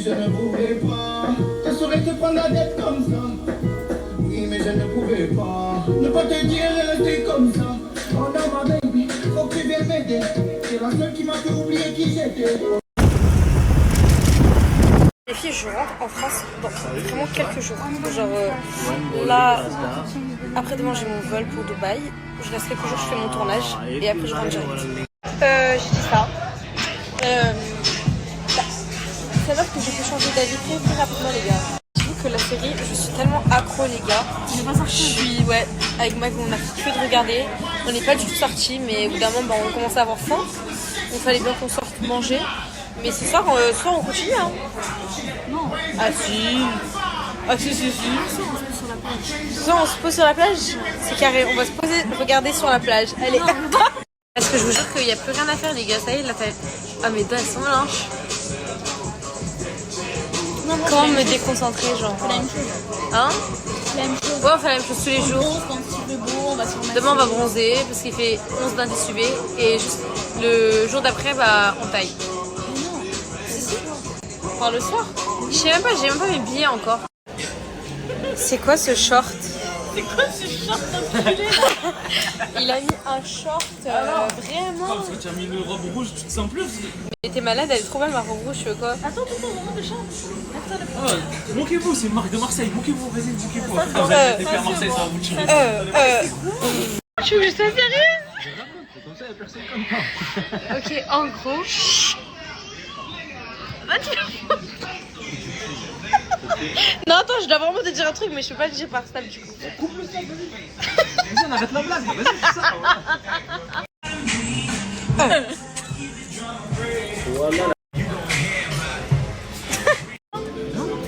Les filles, je rentre en France dans vraiment quelques jours. Genre là, après demain j'ai mon vol pour Dubaï. Je reste quelques jours, je fais mon tournage et après je rentre direct. J'ai dit ça. C'est alors que j'ai pu changer d'avis très rapidement les gars. Je trouve que la série, je suis tellement accro les gars. Je suis avec Mac on a fait que de regarder. On n'est pas du tout sortis mais au bout d'un moment on commençait à avoir faim. Il fallait bien qu'on sorte manger. Mais ce soir, on continue hein. Non. Ah si. Ah si. Ce soir on se pose sur la plage. C'est carré, on va se poser, regarder sur la plage. Allez. Parce que je vous jure qu'il n'y a plus rien à faire les gars. Ça y est, la taille. Ah mes doigts elles sont blanches. Comment me déconcentrer genre la même chose. Hein? La même chose. Ouais on fait la même chose tous les jours. Quand il fait beau, on va se remettre. Demain on va bronzer parce qu'il fait 11 d'indice UV et juste le jour d'après bah on taille. Mais non. Si. Enfin le soir. Je sais même pas, j'ai même pas mes billets encore. C'est quoi ce short? C'est quoi ce short enculé là? Il a mis un short vraiment. Ah, parce que tu as mis une robe rouge, tu te sens plus. Mais t'es malade, elle est trop belle ma robe rouge, tu veux quoi? Attends, moment de chante. Ah, moquez-vous, c'est une marque de Marseille, moquez-vous, vas-y, moquez-vous. Vous allez faire Marseille, ça va vous tuer. Tu veux que je sois sérieuse? Ok, en gros. Non, attends, je dois vraiment te dire un truc, mais je peux pas le dire par Snap du coup. Coupe le stade, vas-y. Vas-y, on arrête la blague, vas-y, fais ça. Voilà.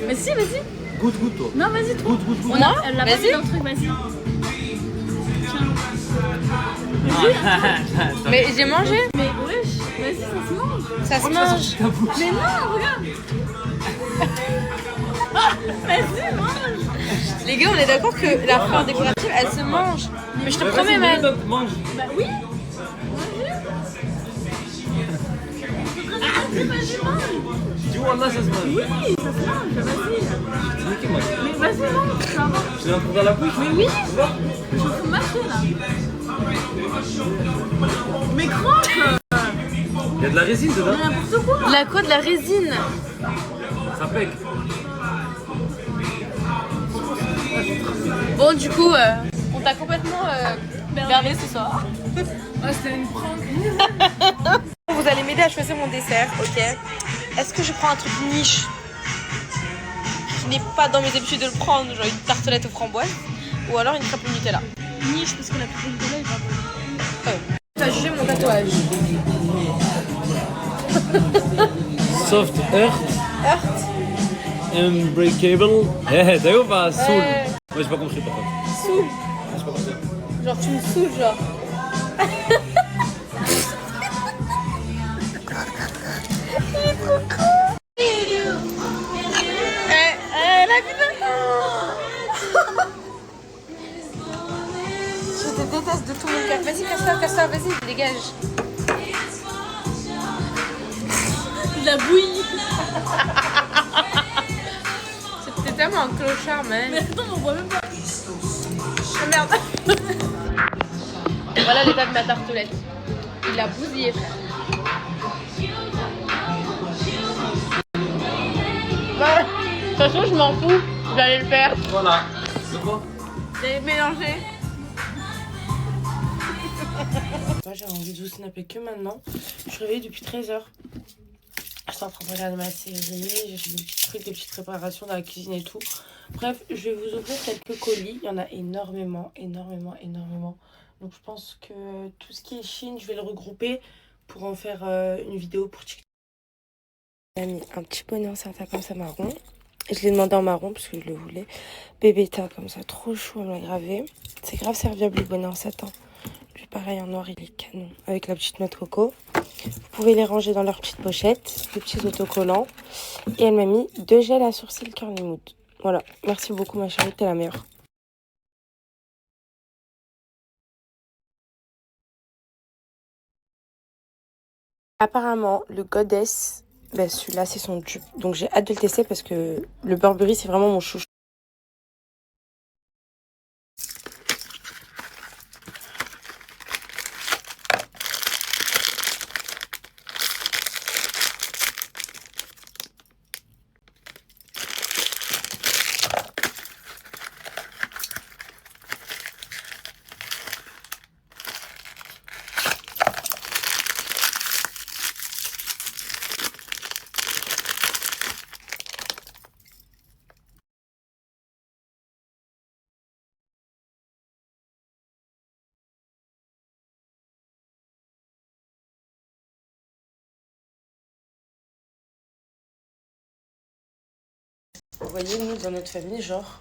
Mais si, vas-y. Goûte, toi. Non, vas-y, trop. Goûte. Elle l'a pas mis dans le truc, vas-y. Mais j'ai mangé. Mais wesh, vas-y, ça se mange. Ça se mange. Mais non, regarde. Vas-y, mange. Les gars, on est d'accord que la fleur décorative, elle se mange. Mais je te promets, man. Mange. Bah oui. Vas-y, mange. Tu vois, là, ça se mange. Oui, ça se mange, vas-y. C'est qui, moi? Mais vas-y, mange, ça va. Je l'ai encore dans la bouche. Mais oui, je suis en train de mâcher là. Mais croque. Il y a de la résine dedans. Mais n'importe quoi. La quoi de la résine? Ça pègue. Bon, du coup, on t'a complètement berné ce soir. Ah, c'était une prank. Vous allez m'aider à choisir mon dessert, ok? Est-ce que je prends un truc niche qui n'est pas dans mes habitudes de le prendre, genre une tartelette aux framboises, ou alors une crêpe au Nutella? Niche, parce que la plus de est pas bonne. T'as jugé mon tatouage. Soft Earth. Unbreakable. Eh, t'as vu ou pas? Soul. Ouais, j'ai pas compris par contre. Soul. J'ai pas compris. Genre tu me saoules, genre. Je te déteste de tout mon cœur. Vas-y, casse-toi, vas-y, dégage. De la bouillie. C'était tellement un clochard, man. Mais attends, on voit même pas. Oh merde. Voilà l'état de ma tartelette. Il l'a bousillé, frère. Bah, de toute façon, je m'en fous. J'allais le faire. Voilà. C'est quoi? J'ai mélangé. J'ai envie de vous snapper que maintenant. Je suis réveillée depuis 13h. Je suis en train de regarder ma série. J'ai fait des petits trucs, des petites préparations dans la cuisine et tout. Bref, je vais vous ouvrir quelques colis. Il y en a énormément. Donc je pense que tout ce qui est Chine, je vais le regrouper pour en faire une vidéo pour TikTok. J'ai mis un petit bonnet en satin comme ça marron. Je l'ai demandé en marron parce que je le voulais. Bébé teint comme ça, trop chou à me la graver. C'est grave serviable le bonnet en satin. Lui pareil en noir, il est canon. Avec la petite noix de coco. Vous pouvez les ranger dans leurs petites pochettes. Des petits autocollants. Et elle m'a mis 2 gels à sourcils Curly Mood. Voilà, merci beaucoup ma chérie, t'es la meilleure. Apparemment, le Goddess Bah, celui-là, c'est son dupe. Donc j'ai hâte de le tester parce que le Burberry, c'est vraiment mon chouchou. Vous voyez, nous, dans notre famille, genre,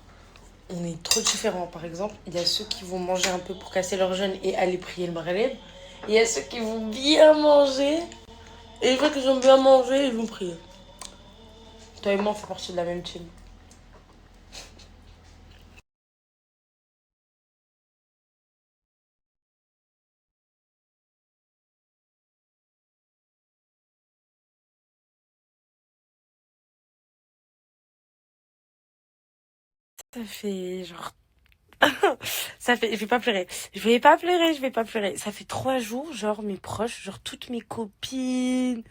on est trop différents. Par exemple, il y a ceux qui vont manger un peu pour casser leur jeûne et aller prier le Maghreb. Il y a ceux qui vont bien manger. Et une fois qu'ils ont bien mangé, ils vont prier. Toi et moi, on fait partie de la même team. Ça fait genre... Ça fait... Je vais pas pleurer. Je vais pas pleurer, je vais pas pleurer. Ça fait 3 jours, genre, mes proches, genre, toutes mes copines,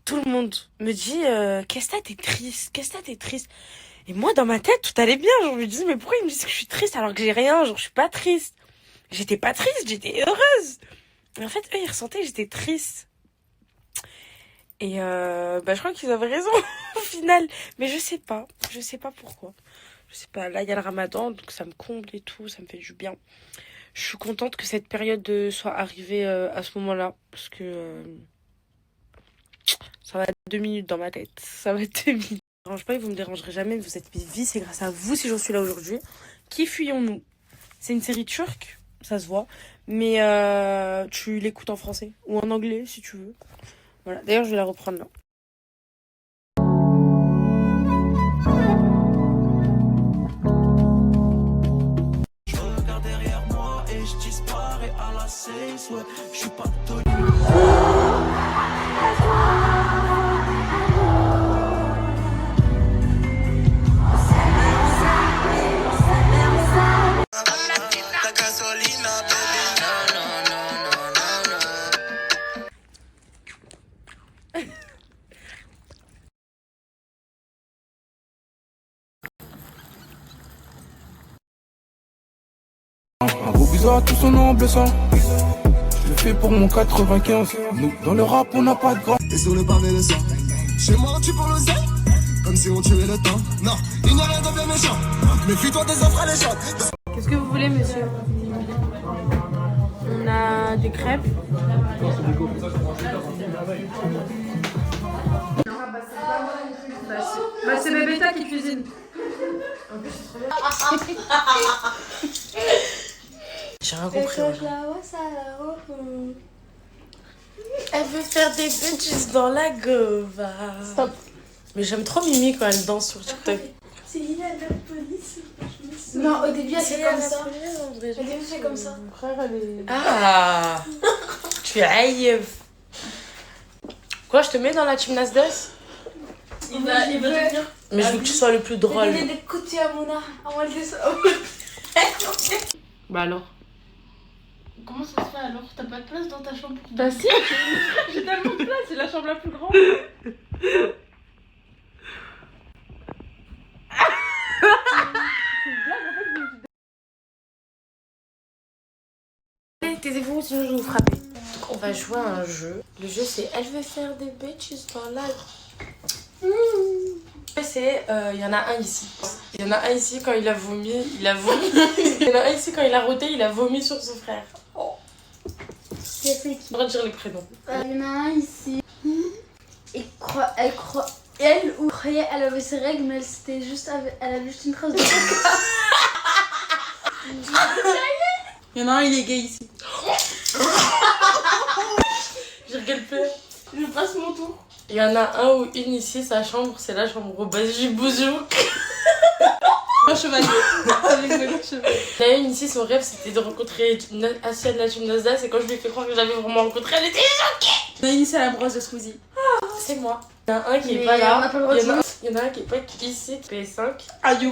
tout le monde me dit qu'est-ce que t'es triste, qu'est-ce que t'es triste. Et moi, dans ma tête, tout allait bien. Genre, je me disais, mais pourquoi ils me disent que je suis triste alors que j'ai rien? Genre, je suis pas triste. J'étais pas triste, j'étais heureuse. Mais en fait, eux, ils ressentaient que j'étais triste. Et bah, je crois qu'ils avaient raison au final. Mais je sais pas pourquoi. Je sais pas, là, il y a le ramadan, donc ça me comble et tout, ça me fait du bien. Je suis contente que cette période soit arrivée à ce moment-là. Parce que ça va être 2 minutes dans ma tête. Ça va être 2 minutes. Ne dérange pas, et vous me dérangerez jamais. Vous êtes mes vies, c'est grâce à vous si j'en suis là aujourd'hui. Qui fuyons-nous? C'est une série turque, ça se voit. Mais tu l'écoutes en français ou en anglais si tu veux. Voilà, d'ailleurs, je vais la reprendre là. Je regarde derrière moi et je disparais à la 6, ouais, je suis pas tolérant. Un beau bisou à tout son noble sang. Je le fais pour mon 95. Nous, dans le rap, on n'a pas de grand. Et sur le pavé le sang. Chez moi, on tue pour l'oseille. Comme si on tuait le temps. Non, il n'y a rien de bien méchant. Méfie-toi des offres alléchantes. Qu'est-ce que vous voulez, monsieur? On a des crêpes. Bah, c'est Bébéta qui cuisine. J'ai rien compris. Elle veut faire des bitches dans la gova. Stop. Mais j'aime trop Mimi quand elle danse sur TikTok. C'est Lina la police. Non, au début elle fait comme ça. Au début elle fait comme ça. Mon frère, elle est... Ah. Tu es aïeuf. Quoi, je te mets dans la team Nasdaq? Il va devenir. Mais je veux que tu sois le plus drôle. Il des côtés à Mona. À moi le dessin. Bah alors? Comment ça se fait alors? T'as pas de place dans ta chambre? Bah si. J'ai tellement de place, c'est la chambre la plus grande. Taisez-vous, sinon je vais vous frapper. Donc on va jouer à un jeu. Le jeu c'est elle veut faire des bitches dans la... C'est, il y en a un ici. Il y en a un ici quand il a vomi, il a vomi. Il y en a un ici quand il a roté, il a vomi sur son frère. Oh. C'est qui? On va dire les prénoms. Il y en a un ici. Elle croyait elle avait ses règles, mais elle avait juste une trace de Il y en a un, il est gay ici. Je rigole plus. Je passe mon tour. Il y en a un ou une ici, sa chambre, c'est la chambre au Baji Bouzouk. Un chevalier. Avec le chevalier. Il y en a une ici, son rêve c'était de rencontrer Asia de la team Nasdaq. Et quand je lui ai fait croire que j'avais vraiment rencontré, elle était choquée. On a initié à la brosse de Squeezie. C'est moi. Il y en a un qui est Mais pas là. on n'a pas le droit de Il y en a un qui est pas ici, PS5. Aïe.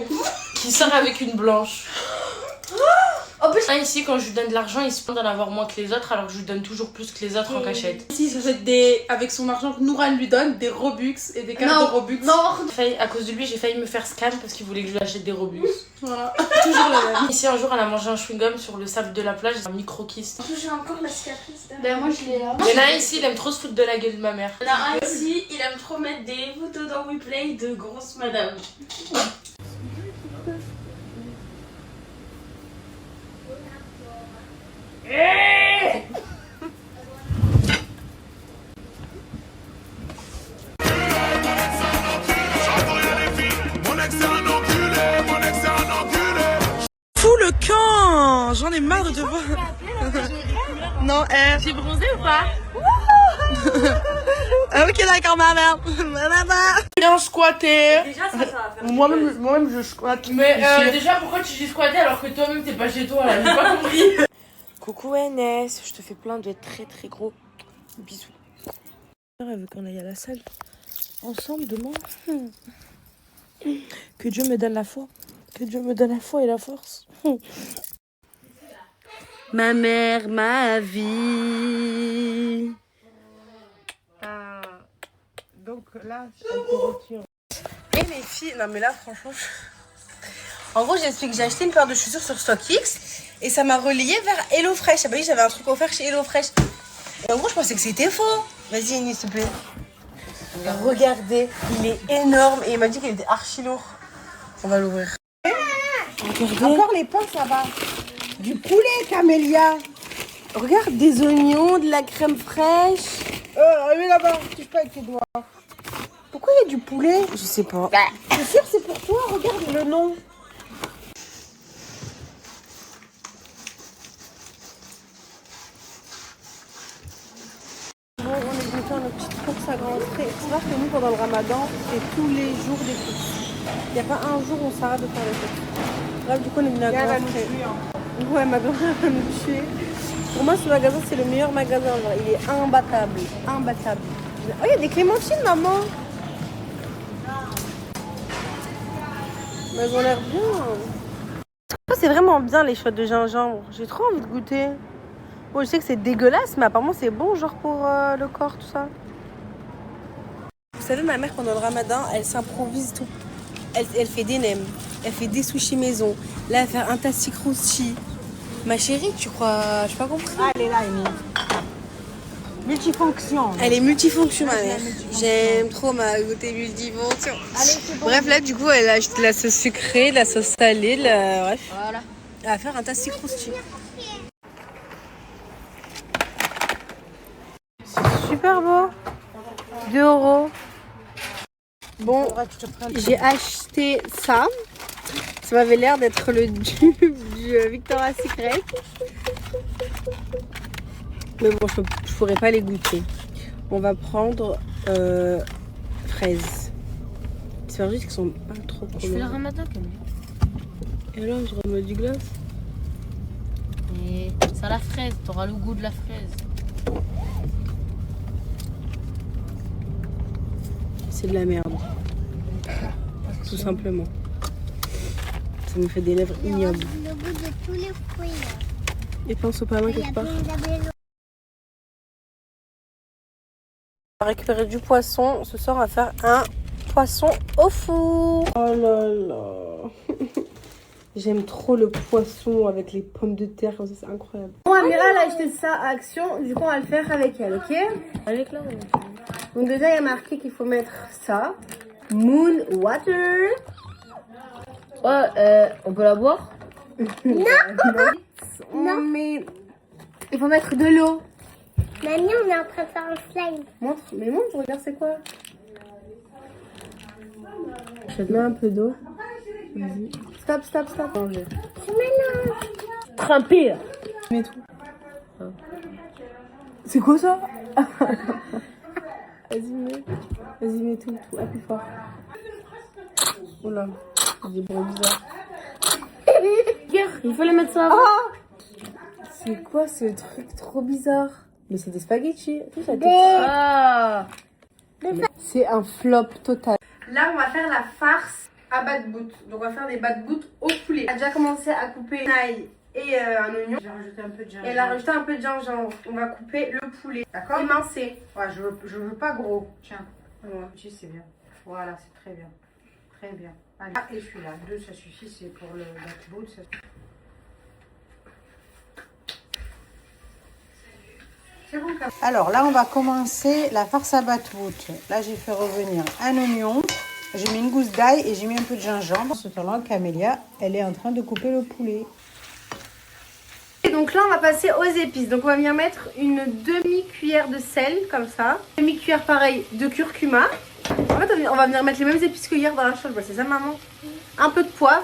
Qui sort avec une blanche. En plus, Un ici, quand je lui donne de l'argent, il se plaint d'en avoir moins que les autres, alors que je lui donne toujours plus que les autres en cachette. Ici, il s'achète avec son argent que Noura lui donne des Robux et des cartes non, de Robux. non. À cause de lui, j'ai failli me faire scam parce qu'il voulait que je lui achète des Robux. Voilà, toujours la même. Ici, un jour, elle a mangé un chewing-gum sur le sable de la plage, un micro-kiss. En plus, j'ai encore la cicatrice. Ben moi, je l'ai là. Il y en a un ici, il aime trop se foutre de la gueule de ma mère. Il y en a un ici, il aime trop mettre des photos dans WePlay de grosses madames. Fous le camp. J'en ai marre de te voir. Non, J'ai bronzé ou pas? ok, d'accord, ma mère. Bien squatter. Déjà, ça va faire. Moi-même, je squatte. Mais déjà, pourquoi tu dis squatter alors que toi-même t'es pas chez toi là? J'ai pas compris. Coucou NS, je te fais plein de très très gros bisous. Elle veut qu'on aille à la salle ensemble demain. Que Dieu me donne la foi. Que Dieu me donne la foi et la force. Ma mère, ma vie. Donc là, elle te retire. Et les filles, non mais là franchement, en gros j'explique, j'ai acheté une paire de chaussures sur StockX et ça m'a relié vers HelloFresh. Ah bah oui, j'avais un truc offert chez HelloFresh. Et en gros je pensais que c'était faux. Vas-y Annie, s'il te plaît. Regardez, il est énorme et il m'a dit qu'il était archi lourd. On va l'ouvrir. Regardez. Encore les pains, ça va. Du poulet, Camélia. Regarde, des oignons, de la crème fraîche. Allez là-bas, touche pas avec tes doigts. Pourquoi il y a du poulet? Je sais pas. C'est sûr, c'est pour toi. Regarde le nom. Bon, on est venu faire nos petites courses à grande frais. C'est vrai que nous, pendant le ramadan, c'est tous les jours des courses. Il n'y a pas un jour où on s'arrête de faire les courses. Bref, du coup, on est venu à grande frais. Ouais, ma grand-mère va nous tuer. Pour moi, ce magasin, c'est le meilleur magasin. Genre, il est imbattable. Imbattable. Oh, il y a des clémentines, maman. Mais elles ont l'air bien. C'est vraiment bien les shots de gingembre. J'ai trop envie de goûter. Bon, je sais que c'est dégueulasse, mais apparemment c'est bon, genre pour le corps, tout ça. Vous savez, ma mère, pendant le ramadan, elle s'improvise tout. Elle fait des nems, elle fait des sushis maison. Là, elle fait un tassi crousti. Ma chérie, tu crois... Je n'ai pas compris. Ah, elle est là, Amy. Multifonction. Elle est multifonction, ma mère. J'aime trop ma goûter multifonction. Bref, là, du coup, elle a acheté la sauce sucrée, la sauce salée, bref. Voilà. Elle va faire un tassi crousti. C'est super beau. 2 €. Bon, j'ai acheté ça. Ça m'avait l'air d'être le dupe du Victoria's Secret. Mais bon, je pourrais pas les goûter. On va prendre fraises. C'est vrai qu'ils sont pas trop cool. Je fais le ramadan quand même. Et alors, je remets du glace. Et ça la fraise, t'auras le goût de la fraise. C'est de la merde. Tout simplement. Ça me fait des lèvres ignobles. Le goût de tous les fruits. Et pense au pas loin quelque part. On va récupérer du poisson. Ce soir, on va faire un poisson au four. Oh là là. J'aime trop le poisson avec les pommes de terre. Comme ça, c'est incroyable. Bon, Amira, elle a acheté ça à Action. Du coup, on va le faire avec elle, ok? Avec là. Donc déjà, il y a marqué qu'il faut mettre ça. Moon water. Ouais, on peut la boire? On met... Il faut mettre de l'eau. Mamie, on est en train de faire un slime. Montre, mais montre, regarde c'est quoi. Je te mets un peu d'eau. Vas-y. Stop, stop, stop. Manger. Tu mélanges. Tremper. Mets tout. C'est quoi ça? Vas-y, mets tout, appuie fort. Oh là, il y a des bruits bizarres. Il faut les mettre ça. Ah! C'est quoi ce truc trop bizarre? Mais c'est des spaghettis. Ah! C'est un flop total. Là, on va faire la farce à bad-boot. Donc, on va faire des bad-boot au poulet. Elle a déjà commencé à couper une ail et un oignon. J'ai rajouté un peu de gingembre. Elle a rajouté un peu de gingembre. On va couper le poulet. D'accord. Émincé. Ouais, je veux pas gros. Tiens. Ouais, tu sais, c'est bien. Voilà, c'est très bien. Très bien. Allez. Ah, et celui-là. 2, ça suffit. C'est pour le bad-boot. Ça... C'est bon. Alors là, on va commencer la farce à bad-boot. Là, j'ai fait revenir un oignon. J'ai mis une gousse d'ail et j'ai mis un peu de gingembre. Ce temps-là, Camélia, elle est en train de couper le poulet. Et donc là, on va passer aux épices. Donc, on va venir mettre une demi-cuillère de sel, comme ça. Demi-cuillère, pareil, de curcuma. En fait, on va venir mettre les mêmes épices que hier dans la chambre. C'est ça, maman? Un peu de poivre,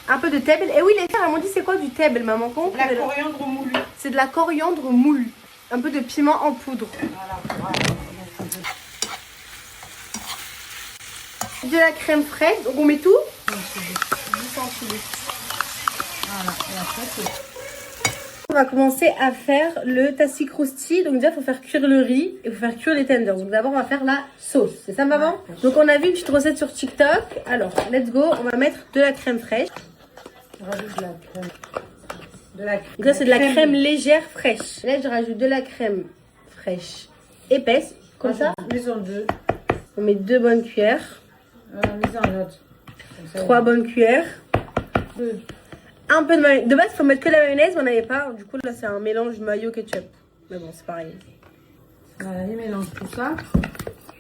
un peu de table. Et oui, les frères, elles m'ont dit c'est quoi du table, maman? De la coriandre moulue. C'est de la coriandre moulue. Un peu de piment en poudre. Voilà. De la crème fraîche. Donc, on met tout. Voilà. Et après, c'est... On va commencer à faire le tassi crousti. Donc déjà, il faut faire cuire le riz et il faut faire cuire les tenders. Donc d'abord, on va faire la sauce. C'est ça, maman? Donc on a vu une petite recette sur TikTok. Alors, let's go. On va mettre de la crème fraîche. Je rajoute de la crème. Donc là, c'est de la crème légère fraîche. Là, je rajoute de la crème fraîche épaisse. Comme ça. Mets en 2. On met 2 bonnes cuillères. Mets en l'autre. 3 bonnes cuillères. 2. Un peu de mayonnaise. De base, il faut mettre que la mayonnaise, mais on n'avait pas. Du coup, là, c'est un mélange mayo-ketchup. Mais bon, c'est pareil. Voilà, il mélange tout ça.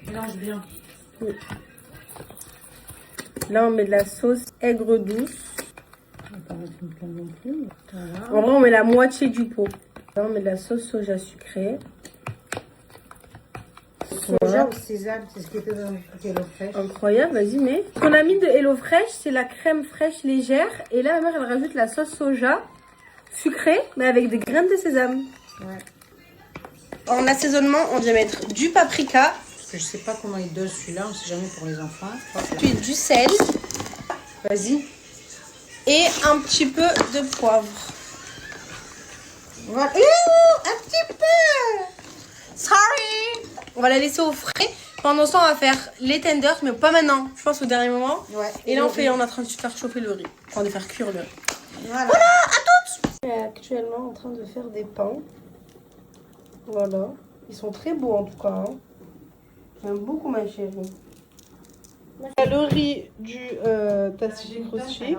Mélange bien. Oui. Là, on met de la sauce aigre douce. On va pas mettre une pleine non plus. Voilà. En vrai, on met la moitié du pot. Là, on met de la sauce soja sucrée. Soja ou sésame, c'est ce qui était dans le Hello Fresh. Incroyable, vas-y, mais. Ce qu'on a mis de Hello Fresh, c'est la crème fraîche légère. Et là, ma mère, elle rajoute la sauce soja sucrée, mais avec des graines de sésame. Ouais. En assaisonnement, on vient mettre du paprika. Parce que je sais pas comment ils dosent celui-là, on sait jamais pour les enfants. Puis du sel. Vas-y. Et un petit peu de poivre. Voilà. Un petit peu. Sorry. On va la laisser au frais. Pendant ce temps, on va faire les tenders, mais pas maintenant. Je pense au dernier moment. Ouais. Et là, on est en train de faire chauffer le riz. Enfin, de faire cuire le riz. Voilà. Voilà, à toutes. Je suis actuellement en train de faire des pains. Voilà. Ils sont très beaux en tout cas. Hein. J'aime beaucoup ma chérie. Le riz du tassi crousti.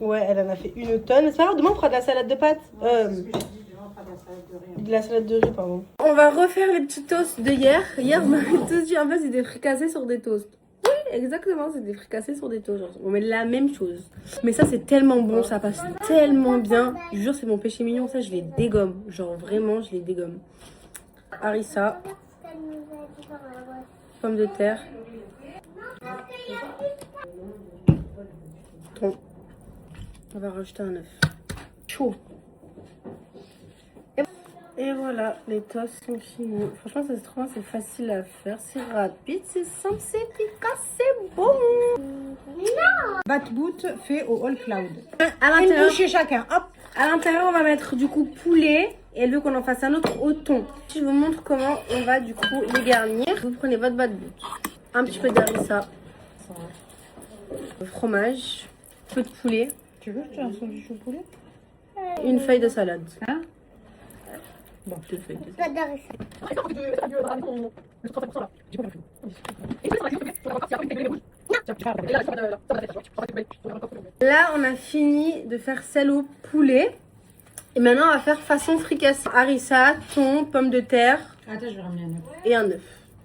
Ouais, elle en a fait 1 tonne. C'est pas grave, demain on fera de la salade de pâtes. De la salade de riz, pardon. On va refaire les petits toasts de hier. Hier, on m'avait tous dit en fait, c'est des fricassés sur des toasts. Oui, exactement, c'est des fricassés sur des toasts. On met la même chose. Mais ça, c'est tellement bon, ça passe tellement bien. Je vous jure, c'est mon péché mignon. Ça, je les dégomme. Genre, vraiment, je les dégomme. Harissa. Pommes de terre. Thon. On va rajouter un œuf. Chaud. Et voilà, les toasts sont finis. Franchement, ça se trouve, c'est facile à faire. C'est rapide, c'est simple, c'est efficace, c'est bon. Bad-boot fait au All Cloud. À Une l'intérieur, bouchée chacun. Hop. à l'intérieur, on va mettre du coup poulet. Et elle veut qu'on en fasse un autre au thon. Je vous montre comment on va du coup les garnir. Vous prenez votre bad-boot. Un petit peu d'harissa. Fromage. Un peu de poulet. Tu veux que je te lance un sandwich au poulet? Une feuille de salade. Hein? Bon, 2 feuilles de Pas d'harissa. Là, on a fini de faire celle au poulet. Et maintenant, on va faire façon fricassée. Harissa, thon, pommes de terre. Attends, je vais ramener un œuf. Et un œuf.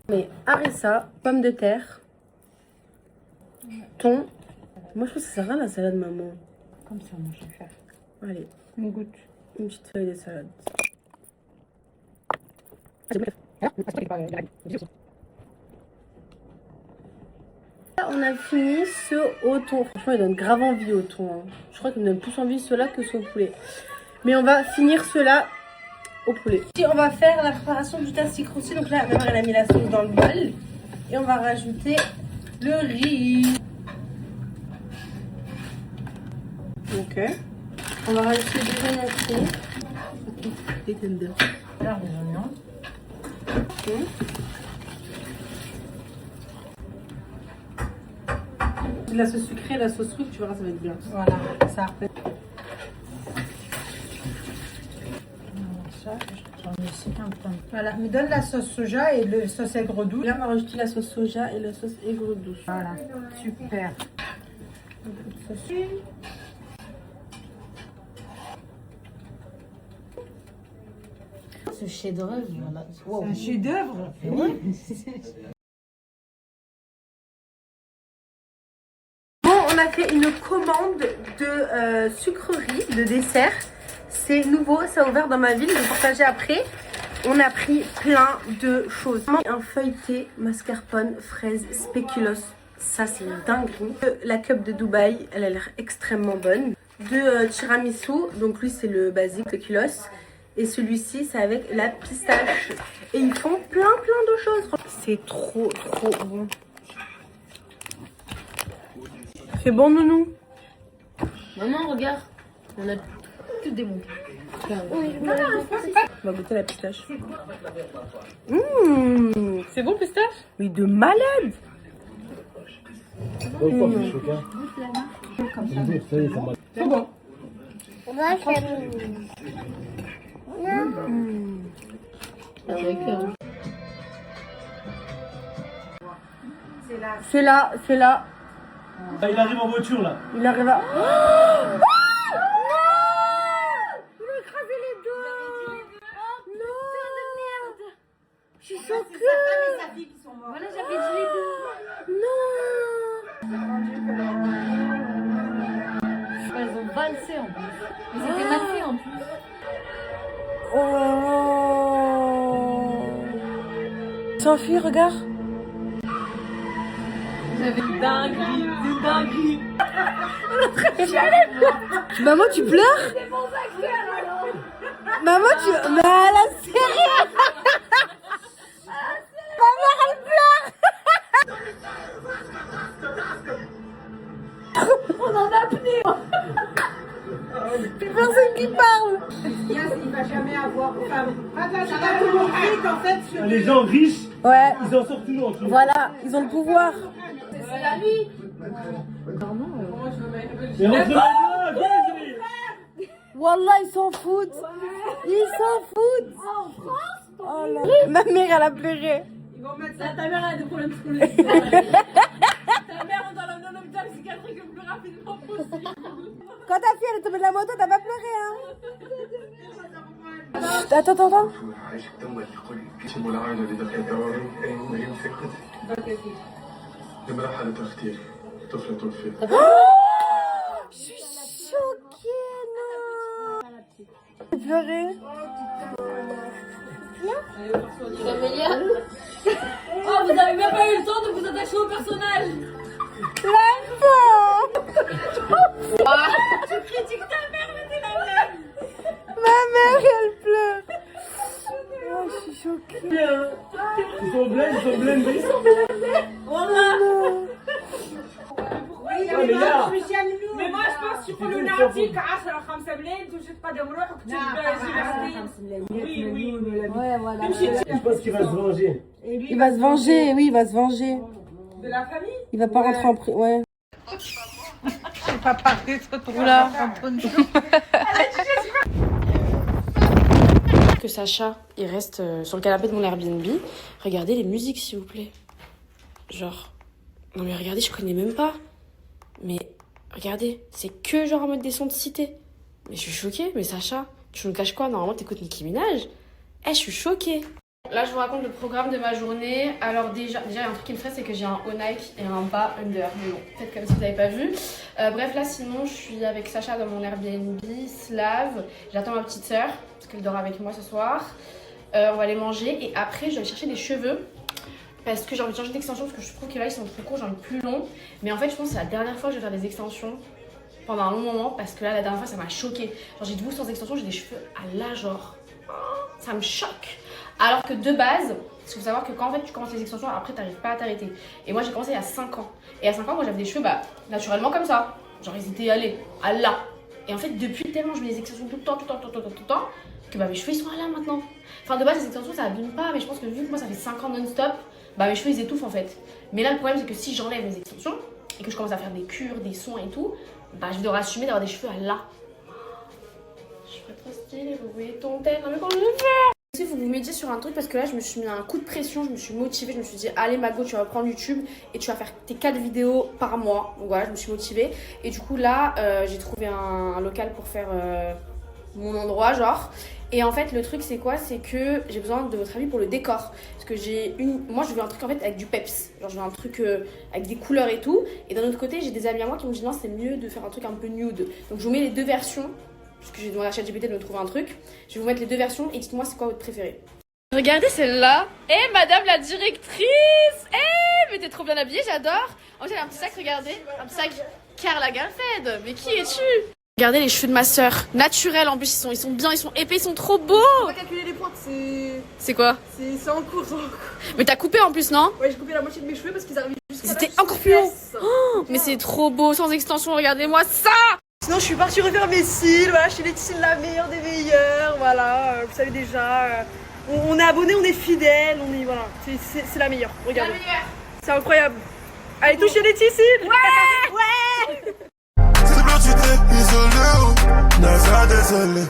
Mais harissa, pommes de terre, thon. Moi, je trouve que ça sert à rien la salade, maman. Comme ça, moi, je vais faire. Allez, Une goutte. une petite feuille de salade. Là, on a fini ce au thon. Franchement, il donne grave envie au thon. Hein. Je crois qu'il me donne plus envie ceux-là que ceux au poulet. Mais on va finir ceux-là au poulet. Et on va faire la préparation du tassi crousti. Donc là, ma mère, elle a mis la sauce dans le bol. Et on va rajouter le riz. Ok. On va rajouter des oignons crus. Des tenders. Alors, des oignons. Okay. la sauce sucrée et la sauce sweet, tu verras, ça va être bien. Voilà, ça. J'en ai ici un peu. Voilà, me donne la sauce soja et le sauce aigre douce. Là, on va rajouter la sauce soja et la sauce aigre douce. Voilà, super. Ce chef-d'œuvre, voilà. Wow. Un chef-d'œuvre. Oui. Bon, on a fait une commande de sucreries, de dessert. C'est nouveau, ça a ouvert dans ma ville, je vais partager après. On a pris plein de choses. Un feuilleté, mascarpone, fraise, spéculoos. Ça, c'est une dinguerie. La cup de Dubaï, elle a l'air extrêmement bonne. De tiramisu, donc lui, c'est le basique spéculoos. Et celui-ci, c'est avec la pistache. Et ils font plein de choses. C'est trop bon. C'est bon, nounou? Maman, regarde. On a tout démonté. On va goûter la pistache. C'est bon, pistache? Oui, de malade. Moi, j'aime. C'est là. Ah, il arrive en voiture là. Il arrive à... Voilà, j'avais dit les deux. Elles ont valsé en plus. Elles étaient massées en plus. Oh. S'enfuit, regarde. J'avais une dinguerie. Maman, tu pleures? Maman, tu... Mais elle a serré. Ma mère, elle pleure. On en a apnée. Plus personne qui parle. Yas, il va jamais avoir. Enfin, ça va te montrer qu'en fait. Les gens riches, Ouais. ils en sortent toujours. Tu vois. Voilà, ils ont le pouvoir. C'est la nuit. Et rentre là, Wallah, ils s'en foutent. Ils s'en foutent. Oh là. Ma mère, elle a pleuré. Ta mère a des problèmes psychologiques. Ta mère, on doit l'emmener à l'hôpital psychiatrique le plus rapidement possible. Quand ta fille elle est tombée de la moto, t'as pas pleuré, hein? Chut, attends. Je suis choquée, non. J'ai pleuré. Camélia. Oh, vous avez même pas eu le temps de vous attacher au personnage. L'enfant. Tu critiques ta mère, mais t'es la même. Ma mère, elle pleure. Oh, je suis choquée. Ils sont blindés. Voilà. Mais moi je pense qu'il faut نعطيك 10 5 بلاد وتقدم روحك oui. Ouais, voilà. Je pense qu'il va se venger. Il va se venger, oui, il va se venger. de la famille. Il va pas rentrer en prison, ouais. Je sais pas parler trop trop. Oula. Que Sacha, il reste sur le canapé de mon Airbnb. Regardez les musiques, s'il vous plaît. Genre, non mais regardez, je connais même pas. Mais regardez, c'est que genre en mode des sons de cité. Mais je suis choquée, mais Sacha, tu me caches quoi? Normalement, t'écoutes Nicki Minaj. Je suis choquée. Là, je vous raconte le programme de ma journée. Alors déjà il y a un truc qui me stresse, c'est que j'ai un haut Nike et un bas Under. Mais bon, peut-être comme si vous n'avez pas vu. Bref, là, sinon, je suis avec Sacha dans mon Airbnb, Slave. J'attends ma petite sœur, parce qu'elle dort avec moi ce soir. On va aller manger. Et après, je vais aller chercher des cheveux. Parce que j'ai envie de changer d'extension, parce que je trouve que là, ils sont trop courts, j'ai envie de plus long. Mais en fait, je pense que c'est la dernière fois que je vais faire des extensions. Pendant un long moment, parce que là, la dernière fois, ça m'a choquée. Genre, j'ai debout sans extension, j'ai des cheveux à là, genre... Ça me choque. Alors que de base, il faut savoir que quand en fait tu commences les extensions, après t'arrives pas à t'arrêter. Et moi j'ai commencé il y a 5 ans. Et à 5 ans, moi j'avais des cheveux naturellement comme ça. Genre ils étaient allés à là. Et en fait depuis tellement je mets les extensions tout le temps, que mes cheveux ils sont à là maintenant. Enfin de base les extensions ça abîme pas, mais je pense que vu que moi ça fait 5 ans non-stop, mes cheveux ils étouffent en fait. Mais là le problème c'est que si j'enlève mes extensions, et que je commence à faire des cures, des soins et tout, bah je devrais assumer d'avoir des cheveux à là. Je suis pas trop stylée, vous voyez ton tête, non mais comment je vais faire? Il faut que vous m'aidiez sur un truc parce que là je me suis mis un coup de pression, je me suis motivée, je me suis dit allez Mago, tu vas prendre YouTube et tu vas faire tes 4 vidéos par mois. Donc voilà, je me suis motivée et du coup là j'ai trouvé un local pour faire mon endroit genre. Et en fait le truc c'est quoi? C'est que j'ai besoin de votre avis pour le décor. Parce que moi je veux un truc en fait avec du peps. Genre je veux un truc avec des couleurs et tout. Et d'un autre côté j'ai des amis à moi qui m'ont dit non c'est mieux de faire un truc un peu nude. Donc je vous mets les deux versions. Parce que j'ai demandé à ChatGPT de me trouver un truc. Je vais vous mettre les deux versions et dites-moi c'est quoi votre préféré. Regardez celle-là. Eh madame la directrice. Eh mais t'es trop bien habillée, j'adore. En fait elle a un petit sac, regardez. Un petit sac Karl Lagerfeld. Mais qui es-tu? Regardez les cheveux de ma soeur, naturels en plus, ils sont bien, ils sont épais, ils sont trop beaux. On va calculer les pointes, c'est quoi? C'est en cours, Mais t'as coupé en plus, non? Ouais, j'ai coupé la moitié de mes cheveux parce qu'ils arrivaient jusqu'à C'était encore plus long. Oh, mais c'est trop beau, sans extension, regardez-moi ça. Sinon, je suis partie refaire mes cils, voilà, chez les cils la meilleure des meilleures, voilà, vous savez déjà, on est abonnés, on est fidèles, on est, voilà, c'est la meilleure, regardez. C'est incroyable. Allez, touchez les cils. Ouais. Ouais. C'est blanc, tu t'es isolé, oh, NASA désolé.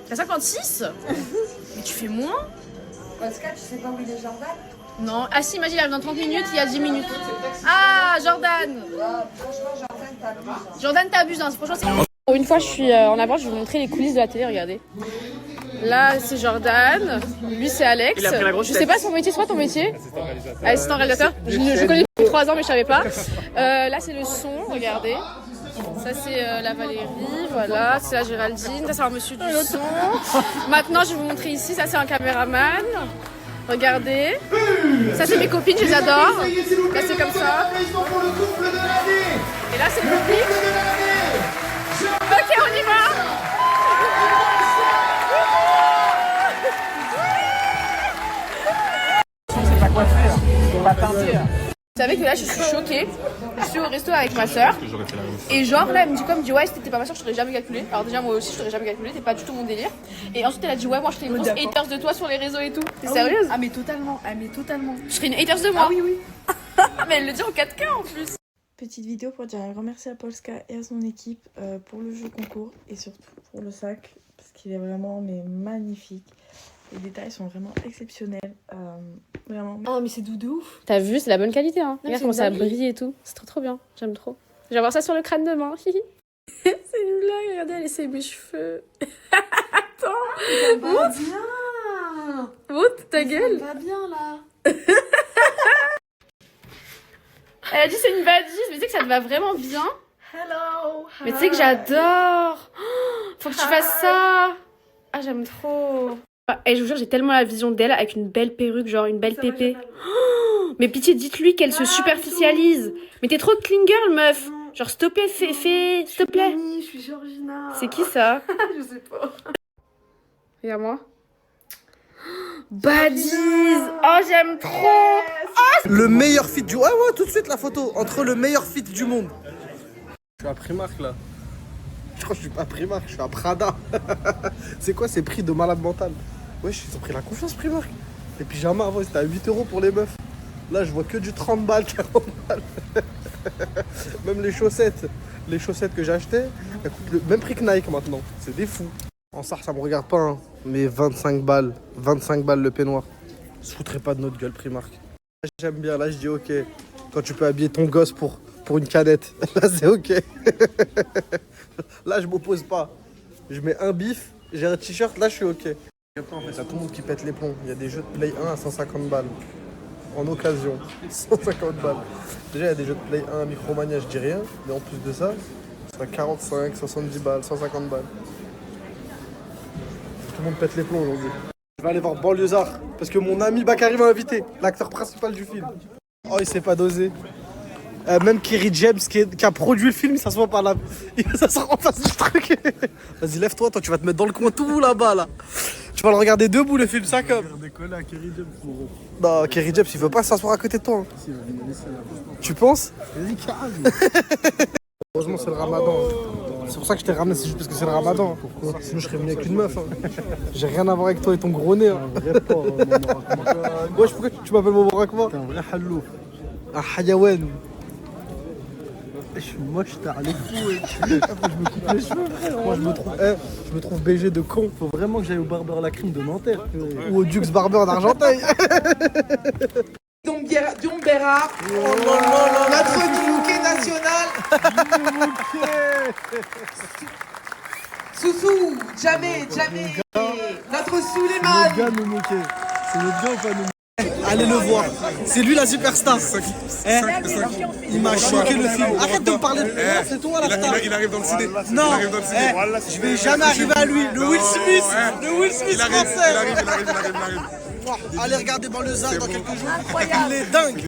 T'as 56? Mais tu fais moins? Pascal, tu sais pas où il est Jordan? Non. Ah si, imagine, il arrive dans 30 minutes, il y a 10 minutes. Ah, Jordan! Franchement, Jordan, t'abuses. Jordan, t'abuses, hein. Franchement, c'est... Pour une fois, je suis en avance, je vais vous montrer les coulisses de la télé, regardez. Là, c'est Jordan. Lui, c'est Alex. Il a pris la grosse je sais pas son métier, c'est quoi ton métier? Assistant réalisateur. Je connais depuis 3 ans, mais je savais pas. Là, c'est le son, regardez. Ça, c'est la Valérie, voilà. C'est la Géraldine. Ça, c'est un monsieur du son. Maintenant, je vais vous montrer ici. Ça, c'est un caméraman. Regardez. Ça, c'est mes copines, je les adore. Là, c'est comme ça. Et là, c'est le public. Ok, on y va. Vous savez que là je suis choquée, je suis au resto avec ma soeur et genre là elle me dit quoi, elle me dit ouais si t'étais pas ma soeur je t'aurais jamais calculé. Alors déjà moi aussi je t'aurais jamais calculé, t'es pas du tout mon délire. Et ensuite elle a dit ouais moi je serais une grosse haters de toi sur les réseaux et tout. T'es sérieuse? Ah mais totalement, Je serais une haters de moi. Ah oui oui. Mais elle le dit en 4K en plus. Petite vidéo pour dire un grand merci à Polska et à son équipe pour le jeu concours et surtout pour le sac parce qu'il est vraiment magnifique. Les détails sont vraiment exceptionnels. Vraiment. Ah mais c'est doux de ouf. T'as vu, c'est la bonne qualité hein. Non, regarde comment ça brille et tout. C'est trop bien, j'aime trop. Je vais avoir ça sur le crâne demain. C'est une blague, regardez, elle essaie mes cheveux. Attends. Monte bien. Monte ta gueule. Ça va bien là. Elle a dit c'est une valise, mais tu sais que ça te va vraiment bien. Hello. Mais tu sais que j'adore. Faut que tu fasses ça. Ah j'aime trop. Et je vous jure, j'ai tellement la vision d'elle avec une belle perruque, genre une belle pépée. Oh, mais pitié, dites-lui qu'elle se superficialise. Mais t'es trop clean girl, meuf. Genre, s'il te plaît, s'il te plaît. Je suis Georgina. C'est qui ça? Je sais pas. Regarde-moi. Badise. Oh, j'aime trop. Oh, le meilleur fit du... Ouais, tout de suite la photo. Entre le meilleur fit du monde. Je suis à Primark, là. Je crois que je suis pas à Primark, je suis à Prada. C'est quoi ces prix de malade mental? Wesh, ils ont pris la confiance Primark. Les pyjamas avant c'était à 8 € pour les meufs. Là je vois que du 30 balles, 40 balles. Même les chaussettes que j'ai achetées, elles coûtent le même prix que Nike maintenant. C'est des fous. En ça me regarde pas, hein. Mais 25 balles le peignoir. Je se foutrais pas de notre gueule Primark. J'aime bien, là je dis ok. Quand tu peux habiller ton gosse pour une canette, là c'est ok. Là je m'oppose pas. Je mets un bif, j'ai un t-shirt, là je suis ok. Après en fait, t'as tout le monde qui pète les plombs. Il y a des jeux de Play 1 à 150 balles. En occasion. 150 balles. Déjà il y a des jeux de Play 1 à Micromania, je dis rien. Mais en plus de ça, c'est à 45, 70 balles, 150 balles. Tout le monde pète les plombs aujourd'hui. Je vais aller voir Banlieusard. Parce que mon ami Bakary m'a invité. L'acteur principal du film. Oh il s'est pas dosé. Même Kerry James qui a produit le film, il s'assoit par là. Il s'assoit en face du truc. Vas-y, lève-toi, toi, tu vas te mettre dans le coin tout là-bas, là. Tu vas le regarder debout, le film, ça comme. Non, Kerry James, il veut pas s'asseoir à côté de toi. Hein. Tu penses? Heureusement, c'est le ramadan. C'est pour ça que je t'ai ramené, c'est juste parce que c'est le ramadan. Pourquoi? Sinon je serais venu avec une meuf. Hein. J'ai rien à voir avec toi et ton gros nez. Hein. Wesh, pourquoi tu m'appelles Mobarakma? T'es un vrai hallouf. Un hayawan. Je suis moche, t'as les fous. Je me coupe les cheveux, frère. Moi, je me trouve BG de con. Faut vraiment que j'aille au Barber Lacrim de Nanterre. Ou au Dux Barber d'Argenteuil. Dombera, notre bouquet national. Soussou, jamais. Notre Souleymane. C'est notre gars ou pas nous? Allez le voir, c'est lui la superstar. Il m'a choqué le film. Arrête de me parler de moi, c'est toi la star. Il arrive dans le ciné. Non, je vais jamais arriver à lui. Le Will Smith, français. Il arrive. Allez regarder Banlieusard dans quelques jours. Il est dingue.